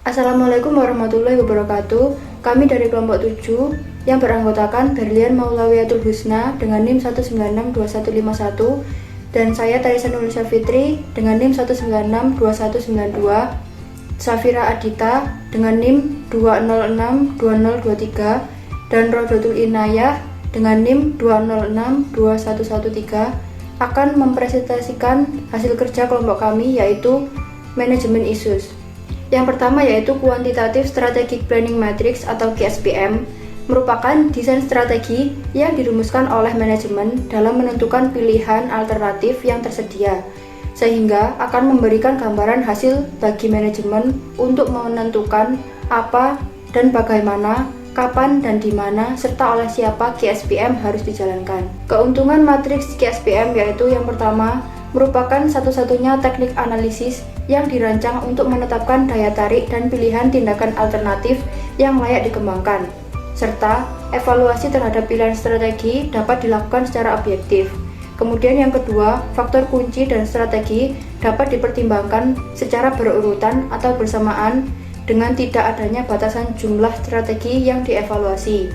Assalamualaikum warahmatullahi wabarakatuh. Kami dari kelompok 7 yang beranggotakan Berlian Maulawiyatul Husna dengan NIM 1962151 dan saya Tarisa Nurulisa Fitri dengan NIM 1962192, Safira Adita dengan NIM 2062023 dan Rodotul Inayah dengan NIM 2062113 akan mempresentasikan hasil kerja kelompok kami, yaitu Manajemen Issues. Yang pertama yaitu Quantitative Strategic Planning Matrix atau QSPM, merupakan desain strategi yang dirumuskan oleh manajemen dalam menentukan pilihan alternatif yang tersedia, sehingga akan memberikan gambaran hasil bagi manajemen untuk menentukan apa dan bagaimana, kapan dan di mana, serta oleh siapa QSPM harus dijalankan. Keuntungan matriks QSPM yaitu yang pertama, merupakan satu-satunya teknik analisis yang dirancang untuk menetapkan daya tarik dan pilihan tindakan alternatif yang layak dikembangkan, serta evaluasi terhadap pilihan strategi dapat dilakukan secara objektif. Kemudian yang kedua, faktor kunci dan strategi dapat dipertimbangkan secara berurutan atau bersamaan dengan tidak adanya batasan jumlah strategi yang dievaluasi.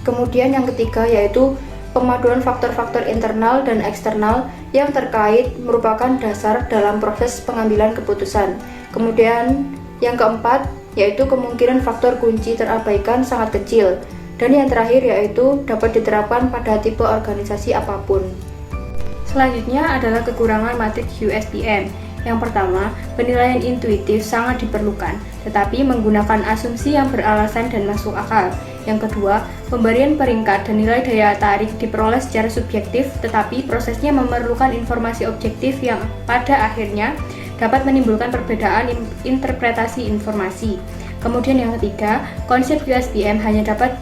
Kemudian yang ketiga yaitu pemaduan faktor-faktor internal dan eksternal yang terkait merupakan dasar dalam proses pengambilan keputusan. Kemudian yang keempat yaitu kemungkinan faktor kunci terabaikan sangat kecil. Dan yang terakhir yaitu dapat diterapkan pada tipe organisasi apapun. Selanjutnya adalah kekurangan matriks USPM. Yang pertama, penilaian intuitif sangat diperlukan, tetapi menggunakan asumsi yang beralasan dan masuk akal. Yang kedua, pemberian peringkat dan nilai daya tarik diperoleh secara subjektif, tetapi prosesnya memerlukan informasi objektif yang pada akhirnya dapat menimbulkan perbedaan interpretasi informasi. Kemudian yang ketiga, konsep QSPM hanya dapat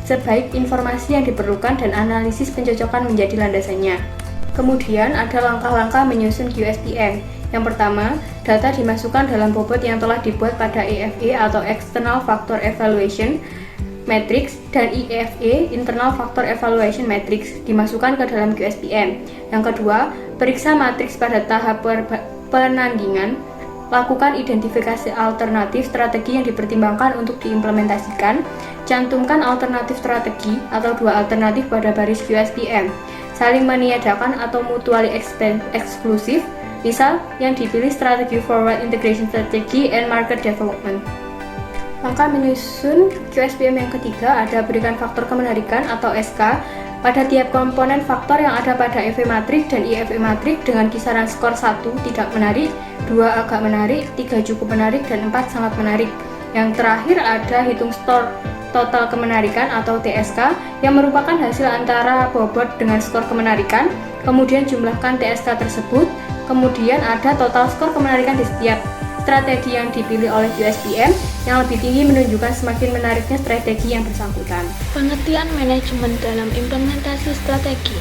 sebaik informasi yang diperlukan dan analisis pencocokan menjadi landasannya. Kemudian ada langkah-langkah menyusun QSPM. Yang pertama, data dimasukkan dalam bobot yang telah dibuat pada EFE atau External Factor Evaluation Matrix dan IFE Internal Factor Evaluation Matrix dimasukkan ke dalam QSPM. Yang kedua, periksa matriks pada tahap penandingan. Lakukan identifikasi alternatif strategi yang dipertimbangkan untuk diimplementasikan. Cantumkan alternatif strategi atau dua alternatif pada baris QSPM. Saling meniadakan atau mutually eksklusif. Misal, yang dipilih strategi Forward Integration Strategy and Market Development. Langkah menyusun QSPM yang ketiga ada berikan faktor kemenarikan atau SK pada tiap komponen faktor yang ada pada EV matrix dan IFE matrix dengan kisaran skor 1 tidak menarik, 2 agak menarik, 3 cukup menarik, dan 4 sangat menarik. Yang terakhir ada hitung skor total kemenarikan atau TSK yang merupakan hasil antara bobot dengan skor kemenarikan, kemudian jumlahkan TSK tersebut, kemudian ada total skor kemenarikan di setiap strategi yang dipilih oleh QSPM yang lebih tinggi menunjukkan semakin menariknya strategi yang bersangkutan. Pengertian manajemen dalam implementasi strategi.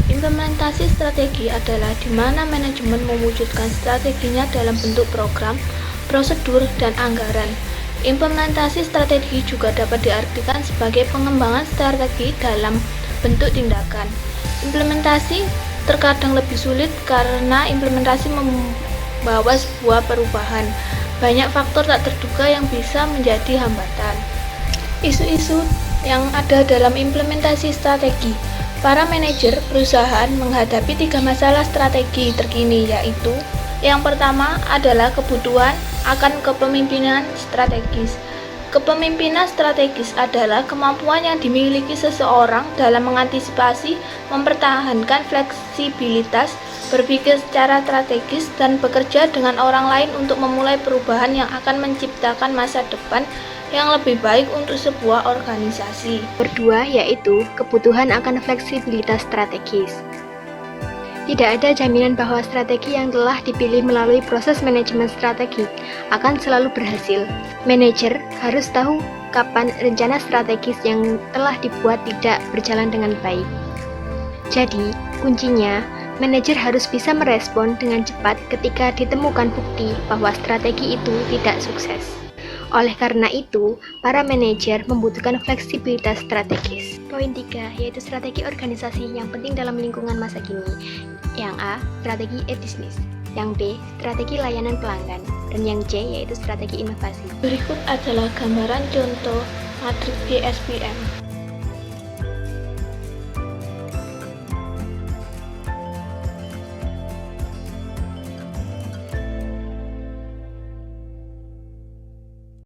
Implementasi strategi adalah di mana manajemen mewujudkan strateginya dalam bentuk program, prosedur, dan anggaran. Implementasi strategi juga dapat diartikan sebagai pengembangan strategi dalam bentuk tindakan. Implementasi terkadang lebih sulit karena implementasi membawa sebuah perubahan. Banyak faktor tak terduga yang bisa menjadi hambatan. Isu-isu yang ada dalam implementasi strategi. Para manajer perusahaan menghadapi 3 masalah strategi terkini, yaitu yang pertama adalah kebutuhan akan kepemimpinan strategis. Kepemimpinan strategis adalah kemampuan yang dimiliki seseorang dalam mengantisipasi, mempertahankan fleksibilitas, berpikir secara strategis, dan bekerja dengan orang lain untuk memulai perubahan yang akan menciptakan masa depan yang lebih baik untuk sebuah organisasi. Kedua, yaitu kebutuhan akan fleksibilitas strategis. Tidak ada jaminan bahwa strategi yang telah dipilih melalui proses manajemen strategi akan selalu berhasil. Manajer harus tahu kapan rencana strategis yang telah dibuat tidak berjalan dengan baik. Jadi, kuncinya, manajer harus bisa merespon dengan cepat ketika ditemukan bukti bahwa strategi itu tidak sukses. Oleh karena itu, para manajer membutuhkan fleksibilitas strategis. Poin 3, yaitu strategi organisasi yang penting dalam lingkungan masa kini. Yang A, strategi e-bisnis. yang B, strategi layanan pelanggan, dan yang C yaitu strategi inovasi. Berikut adalah gambaran contoh matriks GSPM.